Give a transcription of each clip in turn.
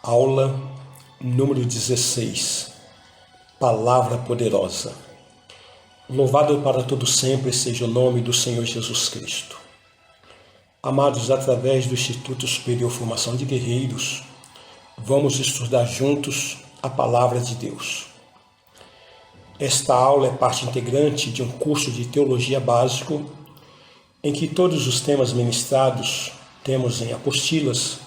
Aula número 16. Palavra poderosa. Louvado para todo sempre seja o nome do Senhor Jesus Cristo. Amados, através do Instituto Superior Formação de Guerreiros, vamos estudar juntos a Palavra de Deus. Esta aula é parte integrante de um curso de Teologia Básico, em que todos os temas ministrados temos em apostilas,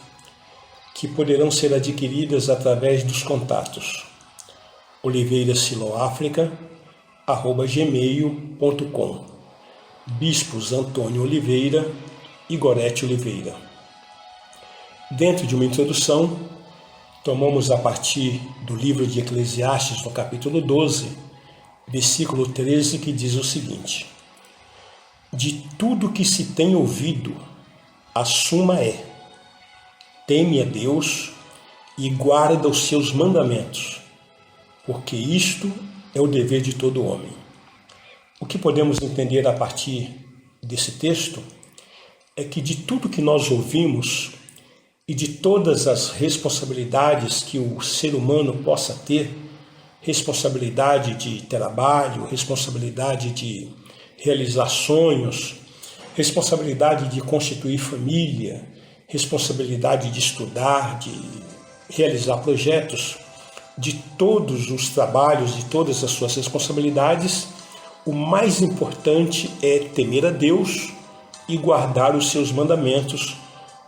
que poderão ser adquiridas através dos contatos oliveirasiloafrica@gmail.com, Bispos Antônio Oliveira e Gorete Oliveira. Dentro de uma introdução, tomamos a partir do livro de Eclesiastes, no capítulo 12, versículo 13, que diz o seguinte: de tudo que se tem ouvido, a suma é: teme a Deus e guarda os seus mandamentos, porque isto é o dever de todo homem. O que podemos entender a partir desse texto é que de tudo que nós ouvimos e de todas as responsabilidades que o ser humano possa ter, responsabilidade de trabalho, responsabilidade de realizar sonhos, responsabilidade de constituir família, responsabilidade de estudar, de realizar projetos, de todos os trabalhos, de todas as suas responsabilidades, o mais importante é temer a Deus e guardar os seus mandamentos,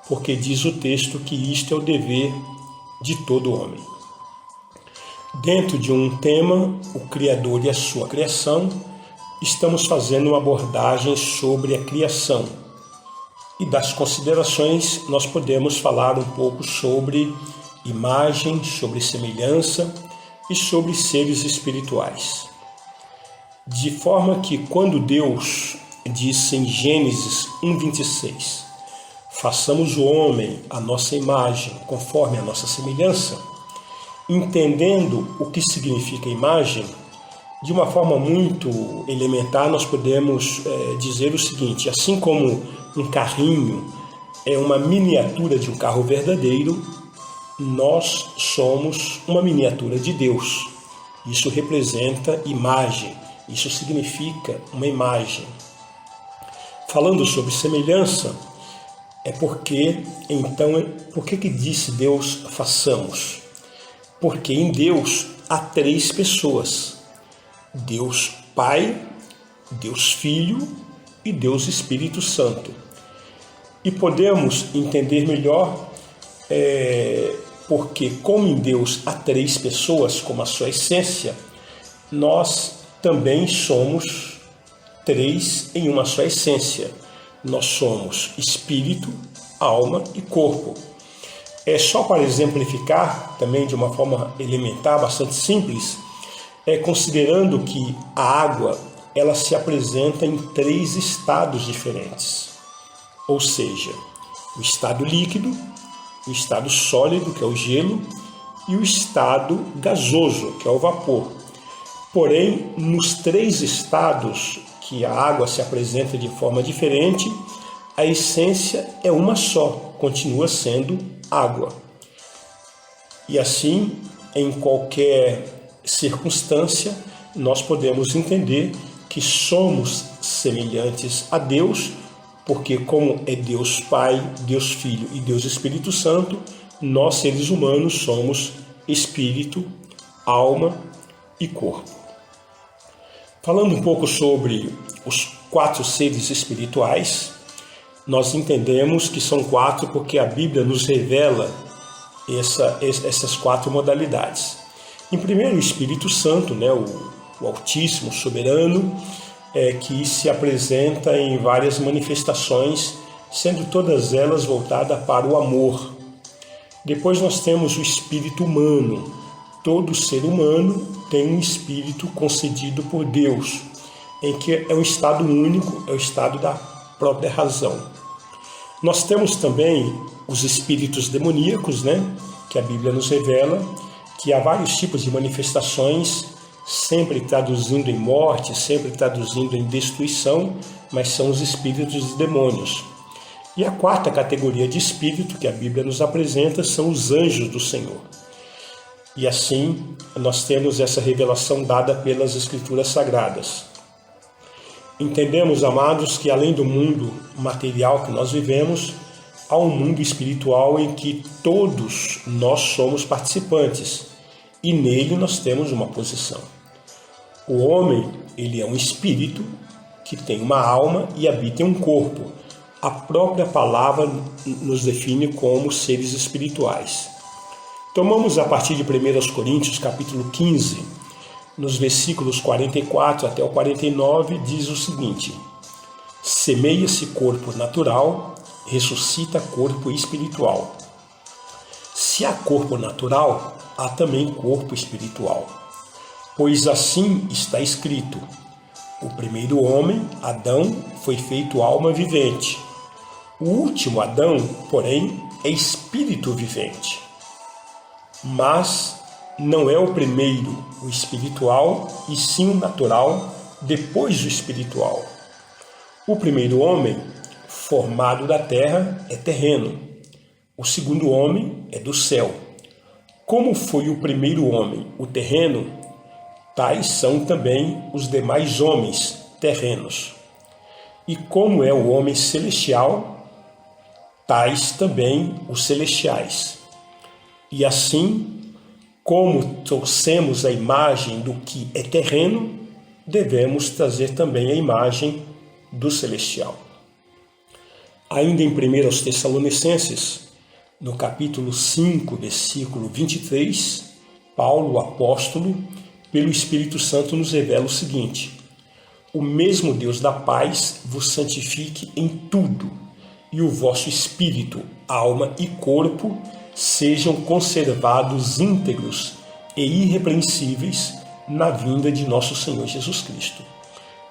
porque diz o texto que isto é o dever de todo homem. Dentro de um tema, o Criador e a sua criação, estamos fazendo uma abordagem sobre a criação. E das considerações, nós podemos falar um pouco sobre imagem, sobre semelhança e sobre seres espirituais. De forma que quando Deus disse em Gênesis 1:26, façamos o homem à nossa imagem, conforme a nossa semelhança, entendendo o que significa imagem, de uma forma muito elementar, nós podemos dizer o seguinte: assim como um carrinho é uma miniatura de um carro verdadeiro, nós somos uma miniatura de Deus. Isso representa imagem, isso significa uma imagem. Falando sobre semelhança, por que disse Deus façamos? Porque em Deus há três pessoas: Deus Pai, Deus Filho e Deus Espírito Santo. E podemos entender melhor porque, como em Deus há três pessoas como a sua essência, nós também somos três em uma só essência. Nós somos espírito, alma e corpo. Só para exemplificar, também de uma forma elementar, bastante simples, considerando que a água ela se apresenta em três estados diferentes, ou seja, o estado líquido, o estado sólido, que é o gelo, e o estado gasoso, que é o vapor. Porém, nos três estados que a água se apresenta de forma diferente, a essência é uma só, continua sendo água. E assim, em qualquer circunstância, nós podemos entender que somos semelhantes a Deus, porque como é Deus Pai, Deus Filho e Deus Espírito Santo, nós seres humanos somos espírito, alma e corpo. Falando um pouco sobre os quatro seres espirituais, nós entendemos que são quatro porque a Bíblia nos revela essas quatro modalidades. Em primeiro, o Espírito Santo, o Altíssimo, Soberano, que se apresenta em várias manifestações, sendo todas elas voltadas para o amor. Depois nós temos o espírito humano. Todo ser humano tem um espírito concedido por Deus, em que é um estado único, é o estado da própria razão. Nós temos também os espíritos demoníacos, que a Bíblia nos revela, que há vários tipos de manifestações, sempre traduzindo em morte, sempre traduzindo em destruição, mas são os espíritos de demônios. E a quarta categoria de espírito que a Bíblia nos apresenta são os anjos do Senhor. E assim nós temos essa revelação dada pelas Escrituras Sagradas. Entendemos, amados, que além do mundo material que nós vivemos, há um mundo espiritual em que todos nós somos participantes e nele nós temos uma posição. O homem, ele é um espírito que tem uma alma e habita em um corpo. A própria palavra nos define como seres espirituais. Tomamos a partir de 1 Coríntios, capítulo 15, nos versículos 44 até o 49, diz o seguinte: semeia-se corpo natural, ressuscita corpo espiritual. Se há corpo natural, há também corpo espiritual. Pois assim está escrito: o primeiro homem, Adão, foi feito alma vivente. O último Adão, porém, é espírito vivente. Mas não é o primeiro o espiritual, e sim o natural, depois o espiritual. O primeiro homem, formado da terra, é terreno. O segundo homem é do céu. Como foi o primeiro homem, o terreno, tais são também os demais homens terrenos. E como é o homem celestial, tais também os celestiais. E assim, como trouxemos a imagem do que é terreno, devemos trazer também a imagem do celestial. Ainda em 1 Tessalonicenses, no capítulo 5, versículo 23, Paulo, o apóstolo, pelo Espírito Santo, nos revela o seguinte: o mesmo Deus da paz vos santifique em tudo, e o vosso espírito, alma e corpo sejam conservados íntegros e irrepreensíveis na vinda de nosso Senhor Jesus Cristo.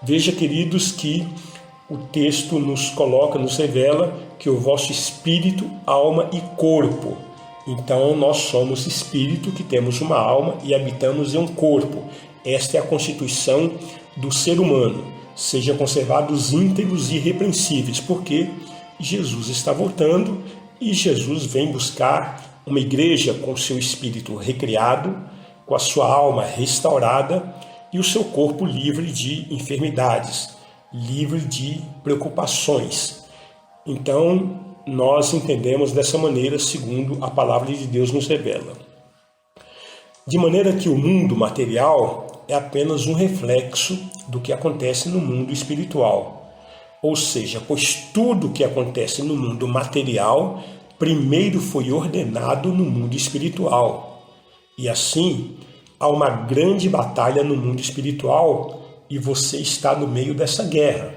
Veja, queridos, que o texto nos revela que o vosso espírito, alma e corpo. Então, nós somos espírito, que temos uma alma e habitamos em um corpo. Esta é a constituição do ser humano. Sejam conservados íntegros e irrepreensíveis, porque Jesus está voltando e Jesus vem buscar uma igreja com seu espírito recriado, com a sua alma restaurada e o seu corpo livre de enfermidades, livre de preocupações. Então, nós entendemos dessa maneira, segundo a palavra de Deus nos revela. De maneira que o mundo material é apenas um reflexo do que acontece no mundo espiritual. Ou seja, pois tudo o que acontece no mundo material primeiro foi ordenado no mundo espiritual. E assim, há uma grande batalha no mundo espiritual e você está no meio dessa guerra.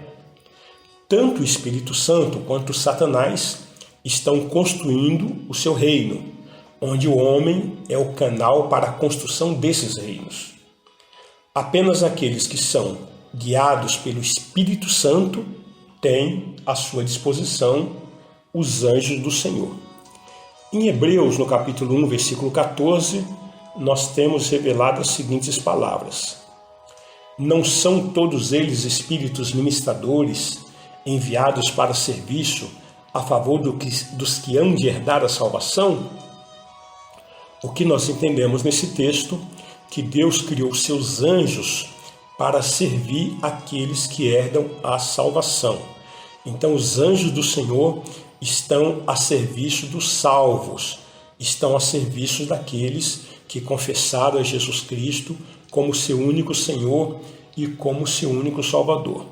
Tanto o Espírito Santo quanto Satanás estão construindo o seu reino, onde o homem é o canal para a construção desses reinos. Apenas aqueles que são guiados pelo Espírito Santo têm à sua disposição os anjos do Senhor. Em Hebreus, no capítulo 1, versículo 14, nós temos revelado as seguintes palavras: não são todos eles espíritos ministradores enviados para serviço a favor dos que hão de herdar a salvação? O que nós entendemos nesse texto? Que Deus criou seus anjos para servir aqueles que herdam a salvação. Então, os anjos do Senhor estão a serviço dos salvos, estão a serviço daqueles que confessaram a Jesus Cristo como seu único Senhor e como seu único Salvador.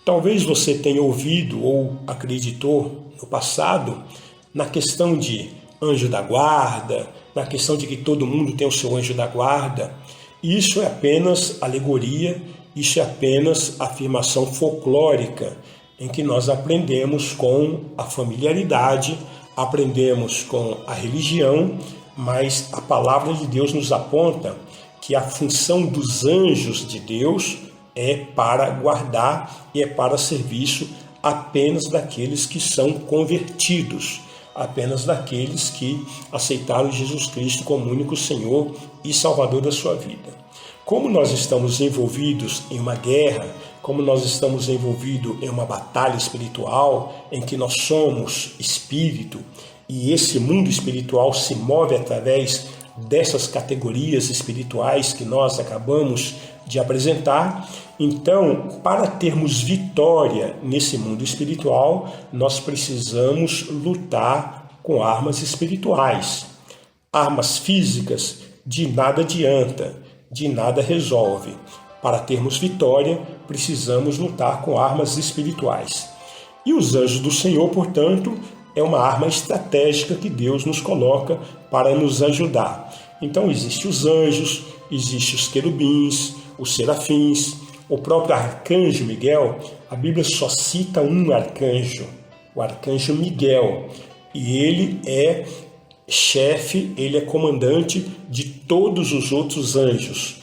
Talvez você tenha ouvido ou acreditou no passado na questão de anjo da guarda, na questão de que todo mundo tem o seu anjo da guarda. Isso é apenas alegoria, isso é apenas afirmação folclórica, em que nós aprendemos com a familiaridade, aprendemos com a religião, mas a palavra de Deus nos aponta que a função dos anjos de Deus é para guardar e é para serviço apenas daqueles que são convertidos, apenas daqueles que aceitaram Jesus Cristo como único Senhor e Salvador da sua vida. Como nós estamos envolvidos em uma guerra, como nós estamos envolvidos em uma batalha espiritual, em que nós somos espírito, e esse mundo espiritual se move através dessas categorias espirituais que nós acabamos de apresentar. Então, para termos vitória nesse mundo espiritual, nós precisamos lutar com armas espirituais. Armas físicas de nada adianta, de nada resolve. Para termos vitória, precisamos lutar com armas espirituais. E os anjos do Senhor, portanto, é uma arma estratégica que Deus nos coloca para nos ajudar. Então, existem os anjos, existem os querubins, os serafins, o próprio arcanjo Miguel. A Bíblia só cita um arcanjo, o arcanjo Miguel, e ele é chefe, ele é comandante de todos os outros anjos,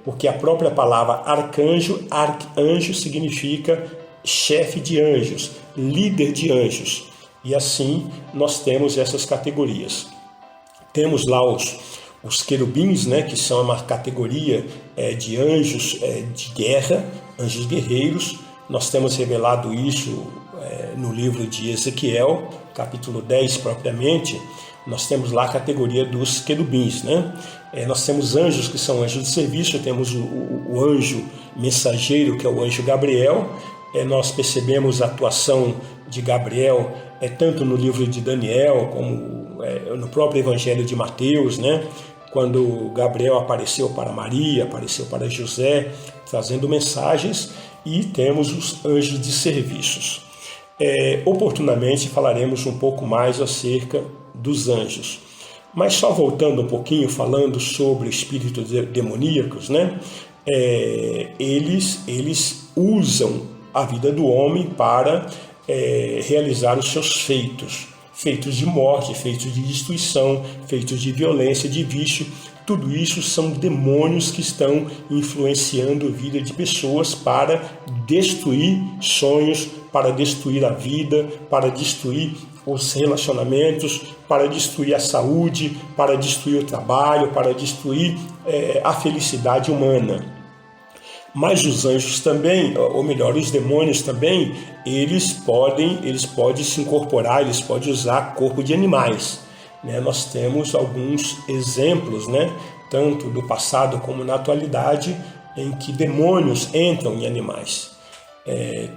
porque a própria palavra arcanjo significa chefe de anjos, líder de anjos, e assim nós temos essas categorias. Temos lá os querubins, né, que são uma categoria de anjos de guerra, anjos guerreiros. Nós temos revelado isso no livro de Ezequiel, capítulo 10 propriamente. Nós temos lá a categoria dos querubins, né? Nós temos anjos que são anjos de serviço, temos o anjo mensageiro, que é o anjo Gabriel. Nós percebemos a atuação de Gabriel tanto no livro de Daniel como no próprio Evangelho de Mateus, né? Quando Gabriel apareceu para Maria, apareceu para José, trazendo mensagens, e temos os anjos de serviços. Oportunamente falaremos um pouco mais acerca dos anjos. Mas só voltando um pouquinho, falando sobre espíritos demoníacos, né? Eles usam a vida do homem para realizar os seus feitos de morte, feitos de destruição, feitos de violência, de vício. Tudo isso são demônios que estão influenciando a vida de pessoas para destruir sonhos, para destruir a vida, para destruir os relacionamentos, para destruir a saúde, para destruir o trabalho, para destruir a felicidade humana. Mas os anjos também, ou melhor, os demônios também, eles podem se incorporar, eles podem usar corpo de animais, né? Nós temos alguns exemplos, né, tanto do passado como na atualidade, em que demônios entram em animais.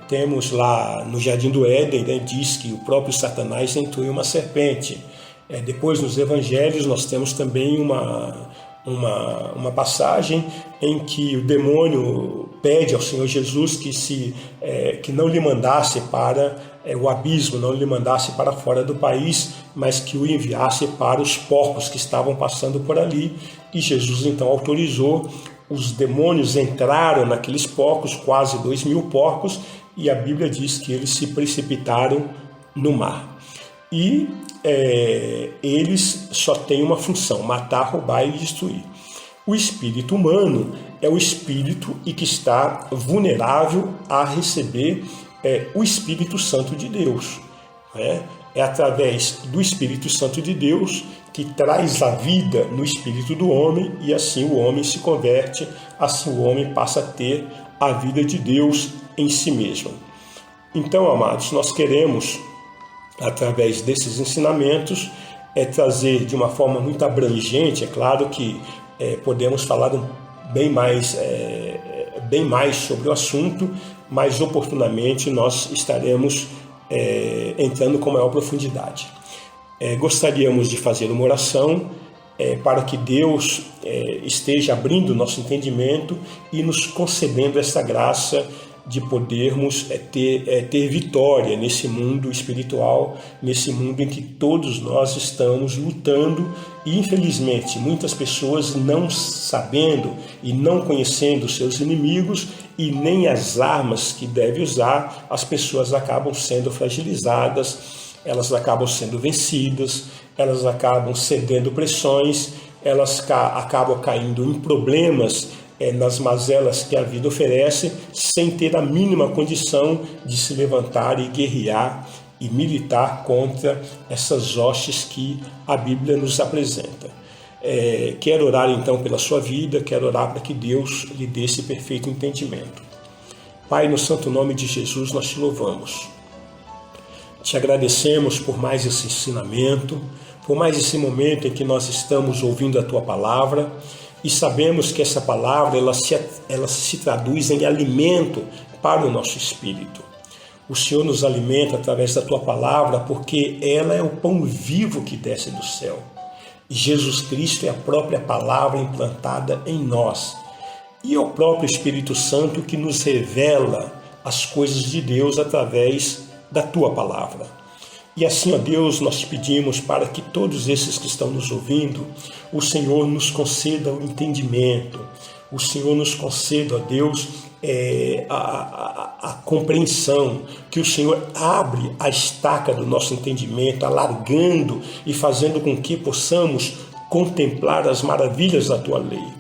Temos lá no Jardim do Éden, né, diz que o próprio Satanás entrou em uma serpente. Depois, nos Evangelhos, nós temos também uma passagem em que o demônio pede ao Senhor Jesus que não lhe mandasse para o abismo, não lhe mandasse para fora do país, mas que o enviasse para os porcos que estavam passando por ali. E Jesus então autorizou. Os demônios entraram naqueles porcos, quase 2.000 porcos, e a Bíblia diz que eles se precipitaram no mar. E eles só têm uma função: matar, roubar e destruir. O espírito humano é o espírito e que está vulnerável a receber o Espírito Santo de Deus. É através do Espírito Santo de Deus que traz a vida no espírito do homem, e assim o homem se converte, assim o homem passa a ter a vida de Deus em si mesmo. Então, amados, nós queremos, através desses ensinamentos, trazer de uma forma muito abrangente. É claro que podemos falar bem mais sobre o assunto, mas oportunamente nós estaremos entrando com maior profundidade. Gostaríamos de fazer uma oração para que Deus esteja abrindo nosso entendimento e nos concedendo essa graça de podermos ter vitória nesse mundo espiritual, nesse mundo em que todos nós estamos lutando, e infelizmente muitas pessoas, não sabendo e não conhecendo seus inimigos e nem as armas que devem usar, as pessoas acabam sendo fragilizadas, elas acabam sendo vencidas, elas acabam cedendo pressões, elas acabam caindo em problemas, nas mazelas que a vida oferece, sem ter a mínima condição de se levantar e guerrear e militar contra essas hostes que a Bíblia nos apresenta. Quero orar então pela sua vida, quero orar para que Deus lhe dê esse perfeito entendimento. Pai, no santo nome de Jesus, nós te louvamos. Te agradecemos por mais esse ensinamento, por mais esse momento em que nós estamos ouvindo a Tua palavra e sabemos que essa palavra ela se traduz em alimento para o nosso espírito. O Senhor nos alimenta através da Tua palavra porque ela é o pão vivo que desce do céu. E Jesus Cristo é a própria palavra implantada em nós. E é o próprio Espírito Santo que nos revela as coisas de Deus através da Tua palavra. E assim, ó Deus, nós te pedimos para que todos esses que estão nos ouvindo, o Senhor nos conceda o entendimento, o Senhor nos conceda, ó Deus, a compreensão, que o Senhor abre a estaca do nosso entendimento, alargando e fazendo com que possamos contemplar as maravilhas da Tua lei.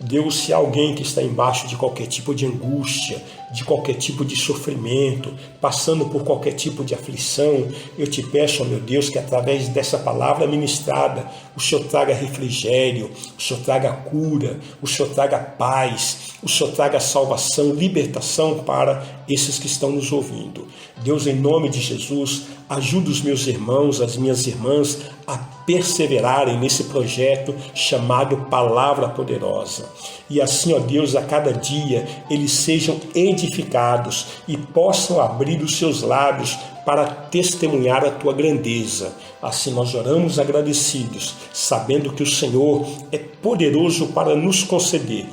Deus, se há alguém que está embaixo de qualquer tipo de angústia, de qualquer tipo de sofrimento, passando por qualquer tipo de aflição, eu te peço, ó meu Deus, que através dessa palavra ministrada, o Senhor traga refrigério, o Senhor traga cura, o Senhor traga paz, o Senhor traga salvação, libertação para esses que estão nos ouvindo. Deus, em nome de Jesus, ajuda os meus irmãos, as minhas irmãs a perseverarem nesse projeto chamado Palavra Poderosa. E assim, ó Deus, a cada dia eles sejam edificados e possam abrir os seus lábios para testemunhar a Tua grandeza. Assim nós oramos agradecidos, sabendo que o Senhor é poderoso para nos conceder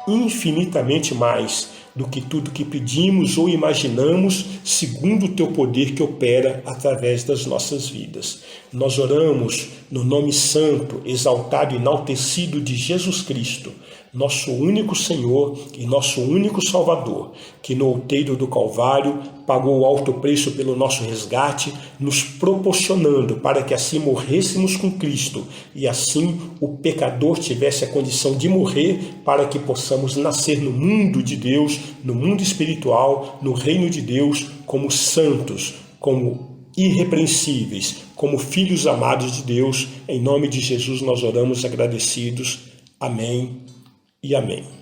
infinitamente mais do que tudo que pedimos ou imaginamos, segundo o Teu poder que opera através das nossas vidas. Nós oramos no nome santo, exaltado e enaltecido de Jesus Cristo, nosso único Senhor e nosso único Salvador, que no outeiro do Calvário pagou o alto preço pelo nosso resgate, nos proporcionando para que assim morrêssemos com Cristo e assim o pecador tivesse a condição de morrer para que possamos nascer no mundo de Deus, no mundo espiritual, no reino de Deus, como santos, como irrepreensíveis, como filhos amados de Deus. Em nome de Jesus nós oramos agradecidos. Amém e amém.